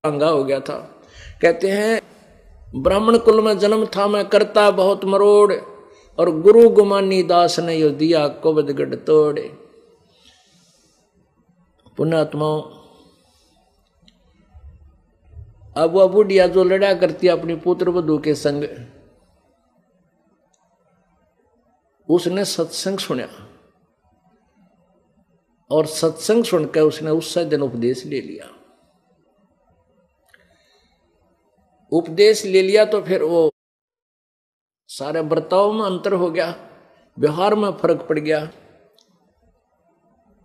अंगा हो गया था। कहते हैं ब्राह्मण कुल में जन्म था मैं, करता बहुत मरोड़, और गुरु गुमानी दास ने यो दिया कोबदगढ़ तोड़े। पुण्यात्माओं, अब वह बुढ़िया जो लड़ा करती अपनी पुत्र वधू के संग, उसने सत्संग सुना, और सत्संग सुनकर उसने उससे दिन उपदेश ले लिया। उपदेश ले लिया तो फिर वो सारे बर्ताव में अंतर हो गया, व्यवहार में फर्क पड़ गया।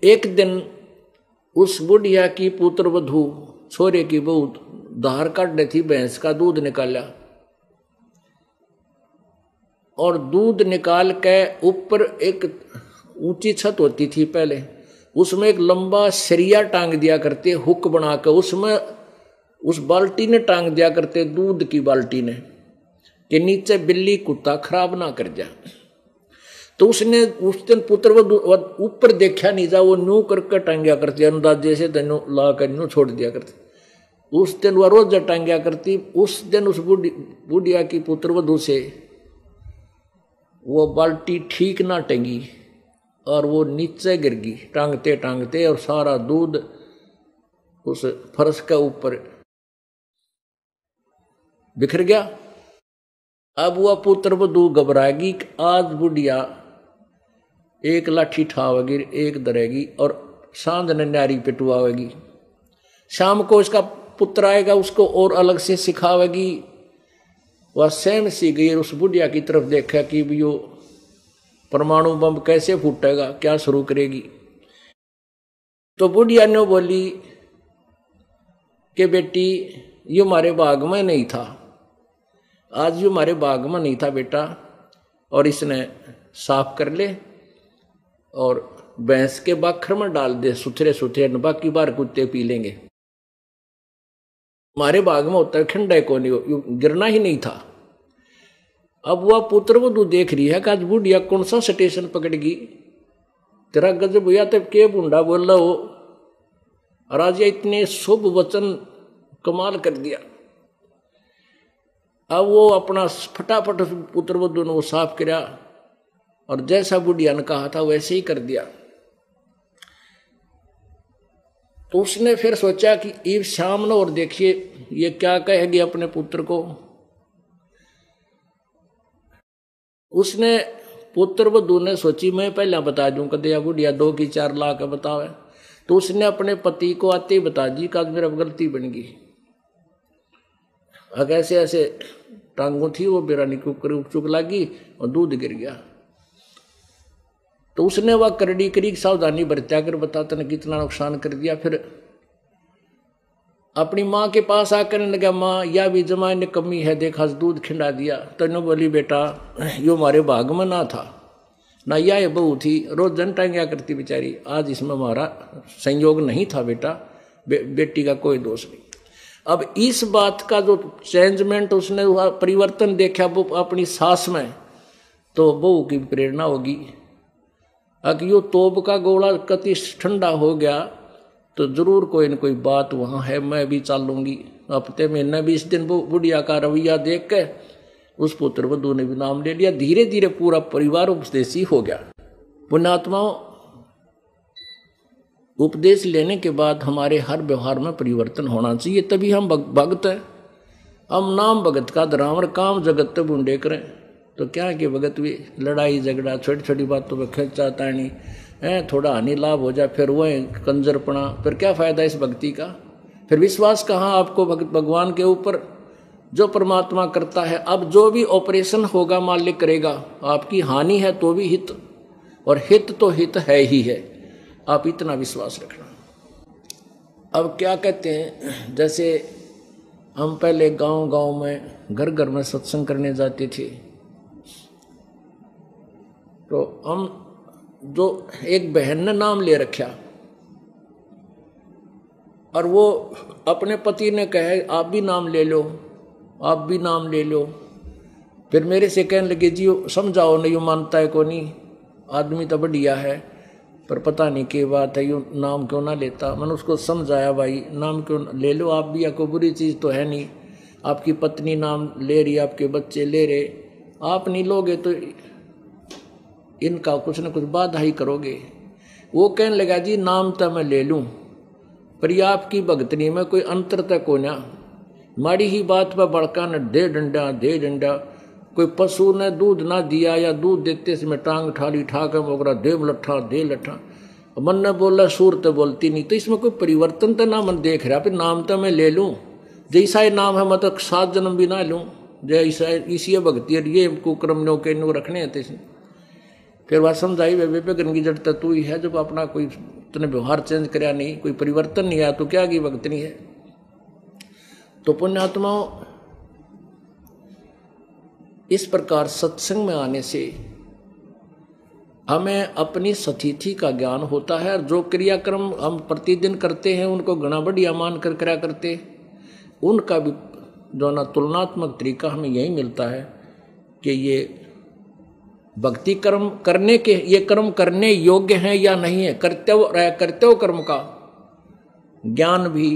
एक दिन उस बुढ़िया की पुत्र वधू छोरे की बहू धार काटने थी, भैंस का दूध निकाला, और दूध निकाल के ऊपर एक ऊंची छत होती थी पहले, उसमें एक लंबा सरिया टांग दिया करते, हुक बनाकर उसमें उस बाल्टी ने टांग दिया करते, दूध की बाल्टी ने, कि नीचे बिल्ली कुत्ता खराब ना कर जाए। तो उसने उस दिन पुत्र ऊपर देखा नहीं जा, वो न्यू करके टांग्या करती, अंदाजे से तेनों ला कर न्यू छोड़ दिया करती। उस दिन वह रोज टांग्या करती। उस दिन उस बुढ़िया की पुत्र वधू से वो बाल्टी ठीक ना टंगी, और वो नीचे गिर गई टांगते टांगते, और सारा दूध उस फर्श के ऊपर बिखर गया। अब वह पुत्र वधू घबराएगी, आज बुढ़िया एक लाठी ठावेगी, एक दरेगी, और सांझ ने न्यारी पिटवाएगी। शाम को इसका पुत्र आएगा, उसको और अलग से सिखावेगी। वह सहम सी गई, उस बुढ़िया की तरफ देखा कि वो परमाणु बम कैसे फूटेगा, क्या शुरू करेगी। तो बुढ़िया ने बोली कि बेटी, ये हमारे बाग में नहीं था, आज ये हमारे बाग में नहीं था बेटा, और इसने साफ कर ले और भैंस के बाखर में डाल दे, सुथरे सुथरे, बाकी बार कुत्ते पी लेंगे। हमारे बाग में होता है, खंडे को नहीं, गिरना ही नहीं था। अब वह पुत्र वधू देख रही है कि आज बुढ़िया कौन सा स्टेशन पकड़गी, तेरा गजब हुआ तो के बुंडा बोल रहा हो, और आज इतने शुभ वचन कमाल कर दिया। अब वो अपना फटाफट पुत्र वधू ने वो साफ किया, और जैसा बुढ़िया ने कहा था वैसे ही कर दिया। तो उसने फिर सोचा कि ईव शाम ने और देखिए ये क्या कहेगी अपने पुत्र को। उसने पुत्र वधू ने सोची मैं पहले बता दूं कदे या बुढ़िया 2 की 4 लाख बतावे। तो उसने अपने पति को आते ही बता दी कि आज मेरा गलती बन गई, अगर ऐसे ऐसे टांगों थी वो बेरानी को चुक लगी और दूध गिर गया। तो उसने वह करड़ी करी सावधानी बरत्या कर बताते ने कितना नुकसान कर दिया। फिर अपनी माँ के पास आकर लगा, माँ यह भी जमाए ने कमी है, देखा दूध खिंडा दिया। तो बोली बेटा यो हमारे भाग में ना था, ना यह बहू थी, रोज जन टांग्या करती बेचारी, आज इसमें हमारा संयोग नहीं था बेटा, बेटी का कोई दोष नहीं। अब इस बात का जो चेंजमेंट उसने परिवर्तन देखा वो अपनी सास में, तो बहू की प्रेरणा होगी। अगर यो तोब का गोला कति ठंडा हो गया तो जरूर कोई न कोई बात वहाँ है, मैं भी चलूंगी। हफ्ते महीने 20 दिन बुढ़िया का रवैया देख के उस पुत्र वधू ने भी नाम ले लिया। धीरे धीरे पूरा परिवार उपदेशी हो गया। पुण्यात्माओं, उपदेश लेने के बाद हमारे हर व्यवहार में परिवर्तन होना चाहिए, तभी हम भगत हैं। हम नाम भगत का धरावर, काम जगत तो बूंदे करें, तो क्या कि भगत भी लड़ाई झगड़ा छोटी छोटी बातों पर खर्चा तानी है, थोड़ा हानि लाभ हो जाए, फिर वह कंजरपना, फिर क्या फायदा इस भक्ति का। फिर विश्वास कहाँ आपको भगवान के ऊपर, जो परमात्मा करता है। अब जो भी ऑपरेशन होगा मालिक करेगा, आपकी हानि है तो भी हित, और हित तो हित है ही है, आप इतना विश्वास रखना। अब क्या कहते हैं, जैसे हम पहले गांव गांव में घर घर में सत्संग करने जाते थे, तो हम जो एक बहन ने नाम ले रखा, और वो अपने पति ने कहे आप भी नाम ले लो, आप भी नाम ले लो। फिर मेरे से कहने लगे जी समझाओ, नहीं मानता है को नहीं, आदमी तो बढ़िया है, पर पता नहीं क्या बात है, यूँ नाम क्यों ना लेता। मैंने उसको समझाया, भाई नाम क्यों ले लो आप भी, या कोई बुरी चीज़ तो है नहीं। आपकी पत्नी नाम ले रही, आपके बच्चे ले रहे, आप नहीं लोगे तो इनका कुछ न कुछ बाधा ही करोगे। वो कहने लगा जी नाम तो मैं ले लूँ, पर ये आपकी भगतनी में कोई अंतर तक हो ना, माड़ी ही बात पर बड़का न दे डंडा दे डंडा। कोई पशु ने दूध ना दिया या दूध देते से मैं टांग ठाली ठाकर मोगरा दे लट्ठा दे लट्ठा। मन ने बोला सूर तो बोलती नहीं, तो इसमें कोई परिवर्तन तो ना मन देख रहा, फिर नाम तो मैं ले लूँ, जैसा ही नाम है मतलब 7 जन्म भी ना लूँ, जैसा इसी भक्ति ये कुक्रम नो के नो रखने हैं। फिर वह समझाई वे गंगी जड़ तत्व ही है, जब अपना कोई तूने व्यवहार चेंज कराया नहीं, कोई परिवर्तन नहीं आया तो क्या की भक्तनी है। तो पुण्यात्माओं, इस प्रकार सत्संग में आने से हमें अपनी सतिथि का ज्ञान होता है, और जो क्रियाक्रम हम प्रतिदिन करते हैं उनको गणा बढ़िया मान कर करा करते, उनका भी जो ना तुलनात्मक तरीका हमें यही मिलता है कि ये भक्ति कर्म करने के, ये कर्म करने योग्य हैं या नहीं है। कर्तव्य कर्म का ज्ञान भी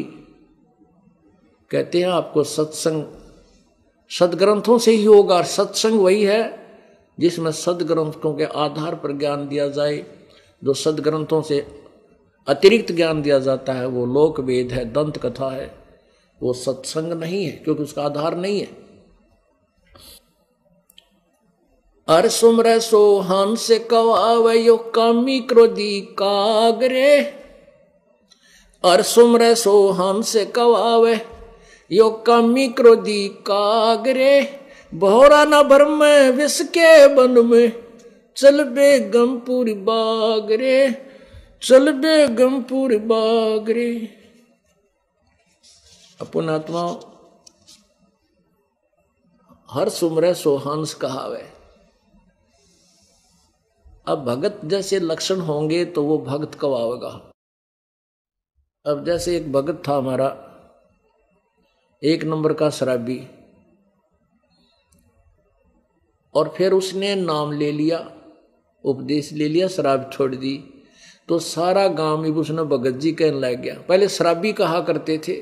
कहते हैं आपको सत्संग सदग्रंथों से ही होगा। और सत्संग वही है जिसमें सदग्रंथों के आधार पर ज्ञान दिया जाए। जो सदग्रंथों से अतिरिक्त ज्ञान दिया जाता है वो लोक वेद है, दंत कथा है, वो सत्संग नहीं है, क्योंकि उसका आधार नहीं है। अर सुमर सो हंस कवावे यो कामी क्रोधी कागरे। अर सुमर सो हंस कवावे यो कामी क्रोधी कागरे। बहोरा न भर में विष के बन में चल बेगमपुर बागरे, चल बेगमपुर बागरे। अपन आत्मा हर सुमरे सो हंस कहावे। अब भगत जैसे लक्षण होंगे तो वो भक्त कवावेगा। अब जैसे एक भगत था हमारा, 1 नंबर का शराबी, और फिर उसने नाम ले लिया, उपदेश ले लिया, शराब छोड़ दी, तो सारा गांव में उसने भगत जी कहने लग गया। पहले शराबी कहा करते थे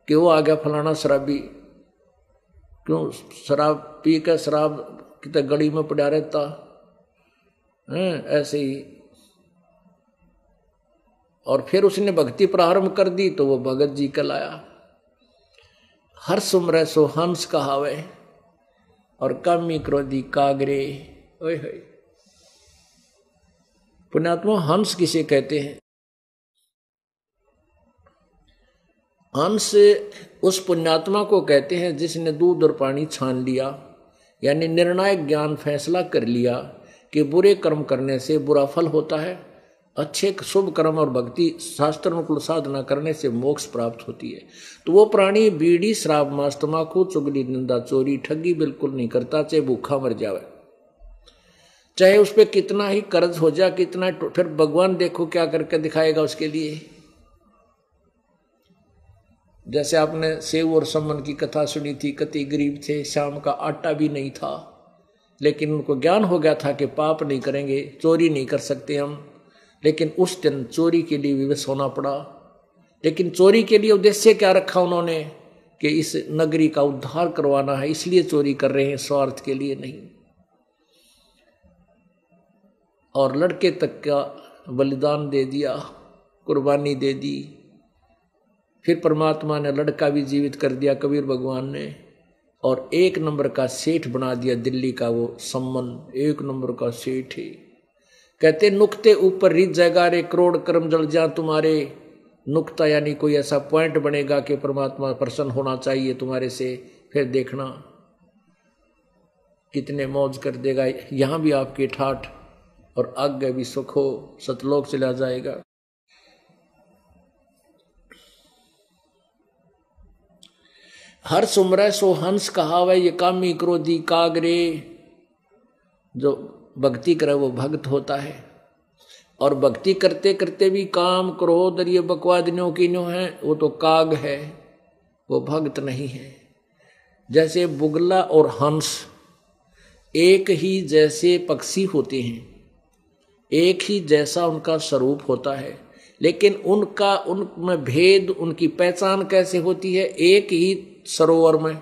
कि वो आ गया फलाना शराबी, क्यों शराब पी कर शराब कितने गड़ी में पड़ा रहता है, ऐसे ही। और फिर उसने भक्ति प्रारंभ कर दी तो वो भगत जी कहलाया। हर सुमरे सो हंस कहावे और कामी क्रोधी कागरे। ओए होए, पुण्यात्मा हंस किसे कहते हैं? हंस उस पुण्यात्मा को कहते हैं जिसने दूध और पानी छान लिया, यानी निर्णायक ज्ञान फैसला कर लिया कि बुरे कर्म करने से बुरा फल होता है, अच्छे शुभ कर्म और भक्ति शास्त्र अनुकूल साधना करने से मोक्ष प्राप्त होती है। तो वो प्राणी बीड़ी शराब मांस तंबाकू चुगली निंदा चोरी ठगी बिल्कुल नहीं करता, चाहे भूखा मर जावे, चाहे उस पर कितना ही कर्ज हो जाए, कितना, फिर भगवान देखो क्या करके दिखाएगा उसके लिए। जैसे आपने सेव और समन की कथा सुनी थी, कति गरीब थे, शाम का आटा भी नहीं था, लेकिन उनको ज्ञान हो गया था कि पाप नहीं करेंगे, चोरी नहीं कर सकते हम, लेकिन उस दिन चोरी के लिए विवश होना पड़ा। लेकिन चोरी के लिए उद्देश्य क्या रखा उन्होंने कि इस नगरी का उद्धार करवाना है, इसलिए चोरी कर रहे हैं, स्वार्थ के लिए नहीं। और लड़के तक का बलिदान दे दिया, कुर्बानी दे दी। फिर परमात्मा ने लड़का भी जीवित कर दिया, कबीर भगवान ने, और 1 नंबर का सेठ बना दिया दिल्ली का। वो सम्मन 1 नंबर का सेठ है। कहते नुक्ते ऊपर रिज जाएगा रे, करोड़ कर्म जल जा तुम्हारे। नुक्ता यानी कोई ऐसा पॉइंट बनेगा कि परमात्मा प्रसन्न होना चाहिए तुम्हारे से, फिर देखना कितने मौज कर देगा। यहां भी आपकी ठाठ और आगे भी सुख हो, सतलोक चला जाएगा। हर सुमरे सो हंस कहावे ये कामी क्रोधी कागरे। जो भक्ति करे वो भक्त होता है, और भक्ति करते करते भी काम क्रोध और ये बकवादियों की न्यों है, वो तो काग है, वो भक्त नहीं है। जैसे बुगला और हंस एक ही जैसे पक्षी होते हैं, एक ही जैसा उनका स्वरूप होता है, लेकिन उनमें भेद, उनकी पहचान कैसे होती है? एक ही सरोवर में,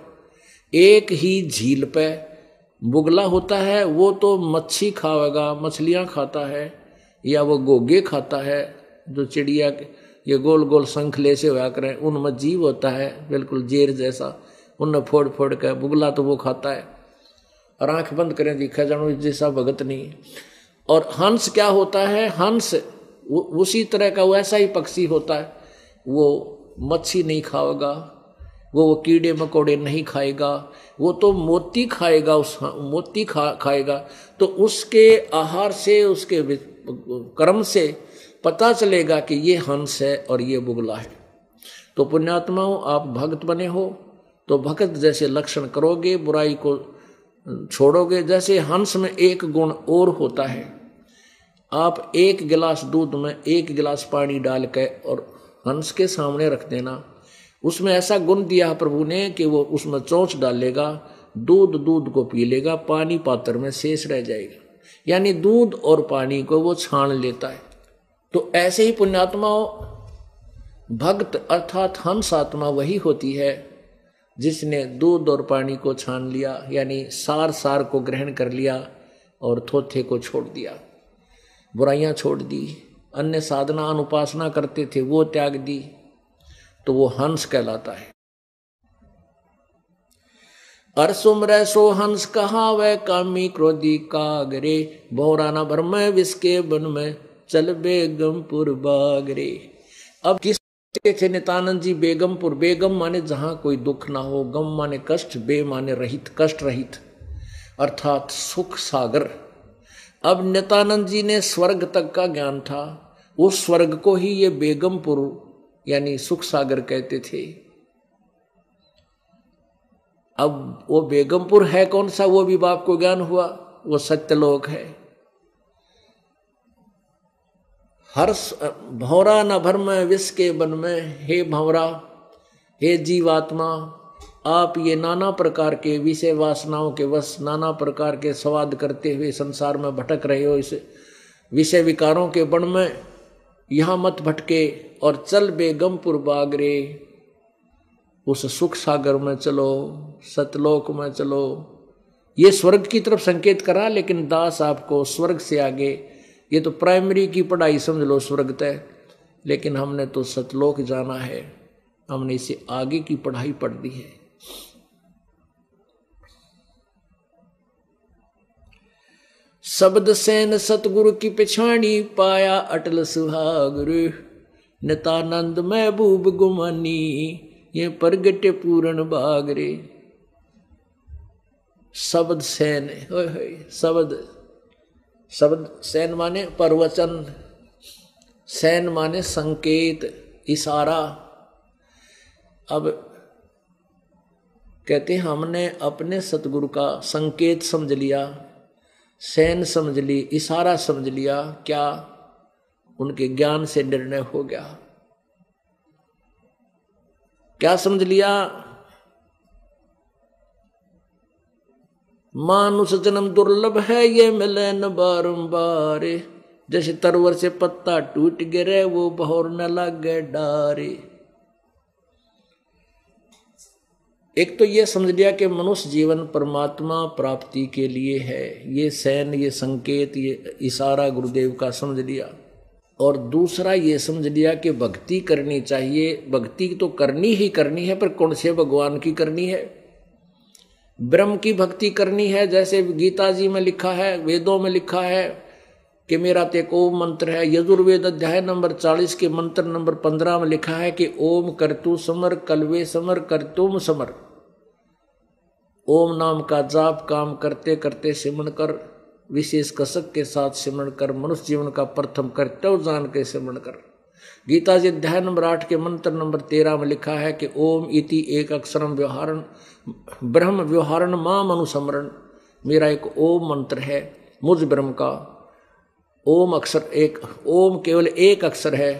एक ही झील पे बुगला होता है, वो तो मच्छी खाएगा, मछलियां खाता है, या वो गोगे खाता है, जो चिड़िया ये गोल गोल शंखले से होया करें, उनमें जीव होता है बिल्कुल जेर जैसा, उनमें फोड़ फोड़ के बुगला तो वो खाता है, और आंख बंद करें दिखा जानो जैसा भगत नहीं। और हंस क्या होता है? हंस उसी तरह का वैसा ही पक्षी होता है, वो मच्छी नहीं खाएगा, वो कीड़े मकोड़े नहीं खाएगा, वो तो मोती खाएगा, मोती खाएगा। तो उसके आहार से, उसके कर्म से पता चलेगा कि ये हंस है और ये बुगला है। तो पुण्यात्माओं, आप भक्त बने हो तो भक्त जैसे लक्षण करोगे, बुराई को छोड़ोगे। जैसे हंस में एक गुण और होता है, आप एक गिलास दूध में एक गिलास पानी डाल के और हंस के सामने रख देना, उसमें ऐसा गुण दिया प्रभु ने कि वो उसमें चोंच डालेगा, दूध को पी लेगा, पानी पात्र में शेष रह जाएगा, यानी दूध और पानी को वो छान लेता है। तो ऐसे ही पुण्यात्माओं, भक्त अर्थात हंस आत्मा वही होती है जिसने दूध और पानी को छान लिया, यानी सार को ग्रहण कर लिया और थोथे को छोड़ दिया, बुराइयां छोड़ दी, अन्य साधना अनुपासना करते थे वो त्याग दी, तो वो हंस कहलाता है। अरसुमरै सो हंस कहावै, कामी क्रोधी कागरे, भौरा न भरमै विस्के वन में, चल बेगमपुर बागरे। अब किस थे नित्यानंद जी? बेगमपुर, बेगम माने जहां कोई दुख ना हो, गम माने कष्ट, बे माने रहित, कष्ट रहित, अर्थात सुख सागर। अब नित्यानंद जी ने स्वर्ग तक का ज्ञान था, उस स्वर्ग को ही ये बेगमपुर यानी सुख सागर कहते थे। अब वो बेगमपुर है कौन सा, वो भी बाप को ज्ञान हुआ, वो सत्यलोक है। हर्ष भौरा न भरम विष के वन में, हे भंवरा, हे जीवात्मा, आप ये नाना प्रकार के विषय वासनाओं के वश, नाना प्रकार के स्वाद करते हुए संसार में भटक रहे हो, इस विषय विकारों के वन में यहाँ मत भटके और चल बेगमपुर बागरे, उस सुख सागर में चलो, सतलोक में चलो। ये स्वर्ग की तरफ संकेत करा, लेकिन दास आपको स्वर्ग से आगे, ये तो प्राइमरी की पढ़ाई समझ लो स्वर्ग तय, लेकिन हमने तो सतलोक जाना है, हमने इसे आगे की पढ़ाई पढ़ दी है। शब्द सेन सतगुरु की पिछाड़ी, पाया अटल सुहागुरु, नितानंद महबूब गुमानी, ये प्रगटे पूर्ण बागरे। शब्द सेन, शब्द सेन माने प्रवचन, सेन माने संकेत, इशारा। अब कहते हैं हमने अपने सतगुरु का संकेत समझ लिया, सेन समझ ली, इशारा समझ लिया, क्या उनके ज्ञान से निर्णय हो गया। क्या समझ लिया? मानुष जन्म दुर्लभ है, ये मिले न बारंबार, जैसे तरवर से पत्ता टूट गिरे, वो बहोर न लगे डारे। एक तो ये समझ लिया कि मनुष्य जीवन परमात्मा प्राप्ति के लिए है, ये सैन, ये संकेत, ये इशारा गुरुदेव का समझ लिया। और दूसरा ये समझ लिया कि भक्ति करनी चाहिए, भक्ति तो करनी ही करनी है, पर कौन से भगवान की करनी है? ब्रह्म की भक्ति करनी है, जैसे गीता जी में लिखा है, वेदों में लिखा है कि मेरा तो एक ओम मंत्र है। यजुर्वेद अध्याय नंबर 40 के मंत्र नंबर 15 में लिखा है कि ओम करतु समर, कलवे समर, करतुम समर। ओम नाम का जाप काम करते करते सिमरण कर, विशेष कसक के साथ सिमरण कर, मनुष्य जीवन का प्रथम कर्तव्य जान के सिमरण कर। गीता जी अध्याय नंबर 8 के मंत्र नंबर 13 में लिखा है कि ओम इति एक अक्षरम व्यवहारण ब्रह्म व्यवहारण माम अनुसमरण। मेरा एक ओम मंत्र है, मुझ ब्रह्म का ओम अक्षर, एक ओम केवल एक अक्षर है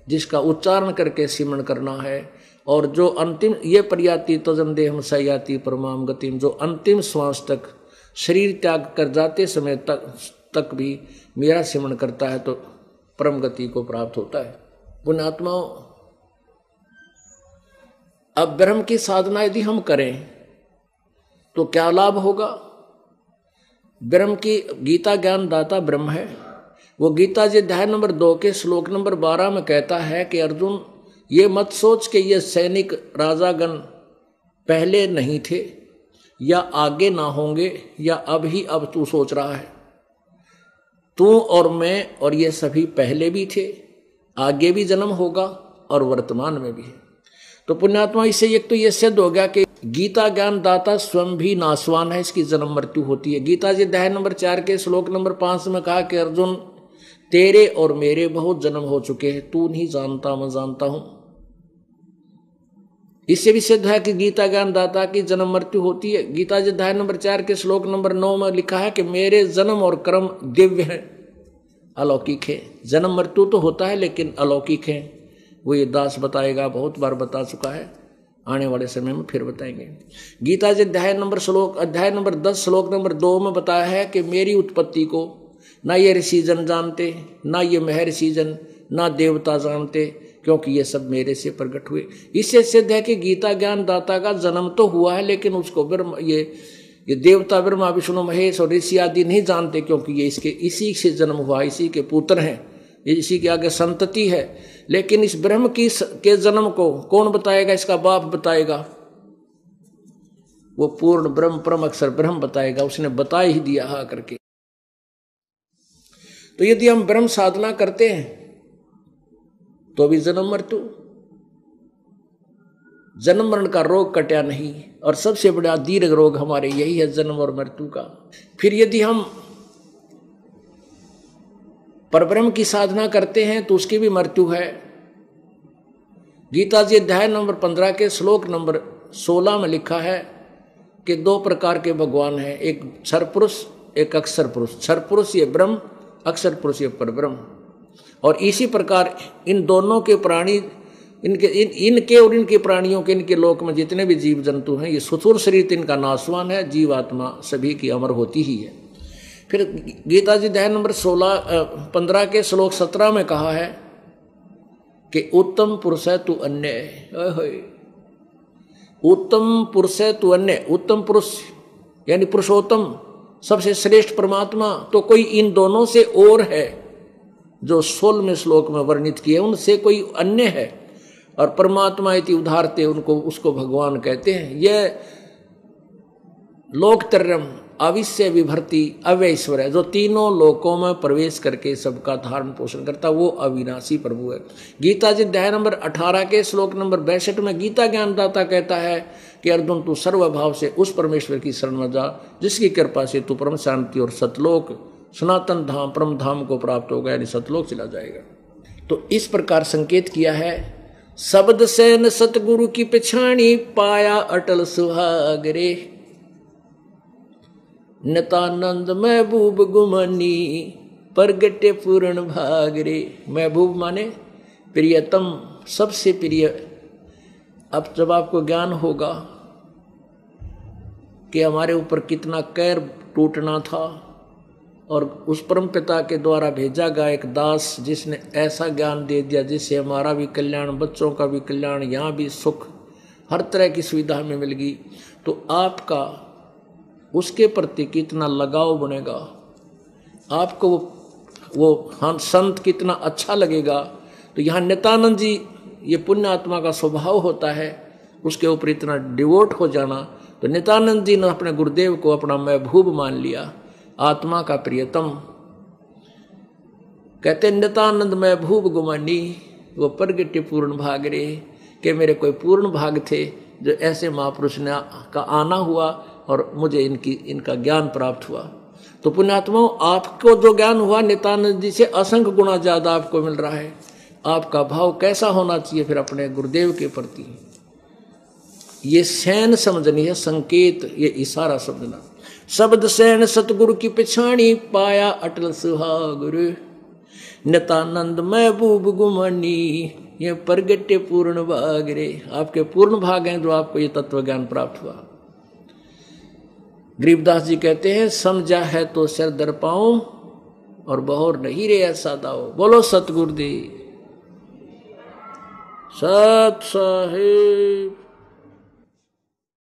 जिसका उच्चारण करके सिमरण करना है। और जो अंतिम ये पर्याति तजम देहम सयाति परमाम गतिम, जो अंतिम श्वास तक शरीर त्याग कर जाते समय तक तक भी मेरा सिमरण करता है तो परम गति को प्राप्त होता है। पुण्यात्माओं, अब ब्रह्म की साधना यदि हम करें तो क्या लाभ होगा? ब्रह्म की गीता ज्ञान दाता ब्रह्म है। वो गीता जी अध्याय नंबर 2 के श्लोक नंबर 12 में कहता है कि अर्जुन, ये मत सोच के ये सैनिक राजागण पहले नहीं थे या आगे ना होंगे या अब तू सोच रहा है। तू और मैं और ये सभी पहले भी थे, आगे भी जन्म होगा और वर्तमान में भी है। तो पुण्यात्मा, इससे एक तो ये सिद्ध हो गया कि गीता ज्ञान दाता स्वयं भी नासवान है, इसकी जन्म मृत्यु होती है। गीता जी अध्याय नंबर 4 के श्लोक नंबर 5 में कहा कि अर्जुन, तेरे और मेरे बहुत जन्म हो चुके हैं, तू नहीं जानता, मैं जानता हूं। इससे भी सिद्ध है कि गीता ज्ञान दाता की जन्म मृत्यु होती है। गीता जी अध्याय नंबर 4 के श्लोक नंबर 9 में लिखा है कि मेरे जन्म और कर्म दिव्य हैं, अलौकिक है। जन्म मृत्यु तो होता है लेकिन अलौकिक है। वो ये दास बताएगा, बहुत बार बता चुका है, आने वाले समय में फिर बताएंगे। गीता जी अध्याय नंबर 10 श्लोक नंबर 2 में बताया है कि मेरी उत्पत्ति को ना ये ऋषिजन जानते, ना ये महर्षिजन, ना देवता जानते, क्योंकि ये सब मेरे से प्रकट हुए। इससे सिद्ध है कि गीता ज्ञान दाता का जन्म तो हुआ है लेकिन उसको ब्रह्म ये देवता ब्रह्मा विष्णु महेश और ऋषि आदि नहीं जानते, क्योंकि ये इसी से जन्म हुआ, इसी के पुत्र हैं, इसी के आगे संतति है। लेकिन इस ब्रह्म के जन्म को कौन बताएगा? इसका बाप बताएगा, वो पूर्ण ब्रह्म परम अक्षर ब्रह्म बताएगा। उसने बता ही दिया हा करके। तो यदि हम ब्रह्म साधना करते हैं तो भी जन्म मृत्यु, जन्म मरण का रोग कटा नहीं, और सबसे बड़ा दीर्घ रोग हमारे यही है, जन्म और मृत्यु का। फिर यदि हम परब्रह्म की साधना करते हैं तो उसकी भी मृत्यु है। गीता जी अध्याय नंबर 15 के श्लोक नंबर 16 में लिखा है कि 2 प्रकार के भगवान हैं, एक क्षर पुरुष, एक अक्षर पुरुष। क्षर पुरुष ये ब्रह्म, अक्षर पुरुष ये परब्रह्म। और इसी प्रकार इन दोनों के प्राणी, इनके और इनके प्राणियों के, इनके लोक में जितने भी जीव जंतु हैं, ये सुथुर शरीर इनका नाशवान है, जीवात्मा सभी की अमर होती ही है। फिर गीता जी अध्याय नंबर 15 के श्लोक 17 में कहा है कि उत्तम पुरुष है तू अन्य, उत्तम पुरुष है तू अन्य। उत्तम पुरुष यानी पुरुषोत्तम, सबसे श्रेष्ठ परमात्मा तो कोई इन दोनों से और है, जो 16वें श्लोक में वर्णित किए, उनसे कोई अन्य है। और परमात्मा इति उदाहरते, उनको उसको भगवान कहते हैं। यह लोकत्रयम् अविश्य विभर्ति अव्यश्वर है, जो तीनों लोकों में प्रवेश करके सबका धारण पोषण करता, वो अविनाशी प्रभु है। गीता जी अध्याय नंबर 18 के श्लोक नंबर 62 में गीता ज्ञानदाता कहता है कि अर्जुन, तू सर्वभाव से उस परमेश्वर की शरण में जा जिसकी कृपा से तू परम शांति और सतलोक, सनातन धाम, परम धाम को प्राप्त होगा, यानी सतलोक चला जाएगा। तो इस प्रकार संकेत किया है, शब्द सैन सतगुरु की पिछाणी, पाया अटल सुहागरे, नितानंद महबूब गुमानी, परगटे पूर्ण भागरे। महबूब माने प्रियतम, सबसे प्रिय। अब जब आपको ज्ञान होगा कि हमारे ऊपर कितना कैर टूटना था, और उस परम पिता के द्वारा भेजा गया एक दास जिसने ऐसा ज्ञान दे दिया जिससे हमारा भी कल्याण, बच्चों का भी कल्याण, यहाँ भी सुख, हर तरह की सुविधा हमें मिल गई, तो आपका उसके प्रति कितना लगाव बनेगा, आपको वो संत कितना अच्छा लगेगा। तो यहाँ नित्यानंद जी, ये पुण्य आत्मा का स्वभाव होता है, उसके ऊपर इतना डिवोट हो जाना। तो नित्यानंद जी ने अपने गुरुदेव को अपना महबूब मान लिया, आत्मा का प्रियतम। कहते नित्यानंद महबूब गुमानी, वो प्रगटे पूर्ण भागरे, के मेरे कोई पूर्ण भाग थे जो ऐसे महापुरुष ने का आना हुआ और मुझे इनका ज्ञान प्राप्त हुआ। तो पुण्यात्माओं, आपको जो ज्ञान हुआ नित्यानंद जी से असंख्य गुना ज्यादा आपको मिल रहा है। आपका भाव कैसा होना चाहिए फिर अपने गुरुदेव के प्रति? ये सैन समझनी है, संकेत, ये इशारा समझना। शब्द सैन सतगुरु की पिछाणी, पाया अटल सुहागुरु, नित्यानंद महबूब गुमानी, ये प्रगटे पूर्ण भागरे। आपके पूर्ण भाग हैं जो आपको ये तत्व ज्ञान प्राप्त हुआ। गरीबदास जी कहते हैं, समझा है तो सिर दर पाऊं, और बहोर नहीं रे ऐसा दाओ। बोलो सतगुरुदेव सत साहिब।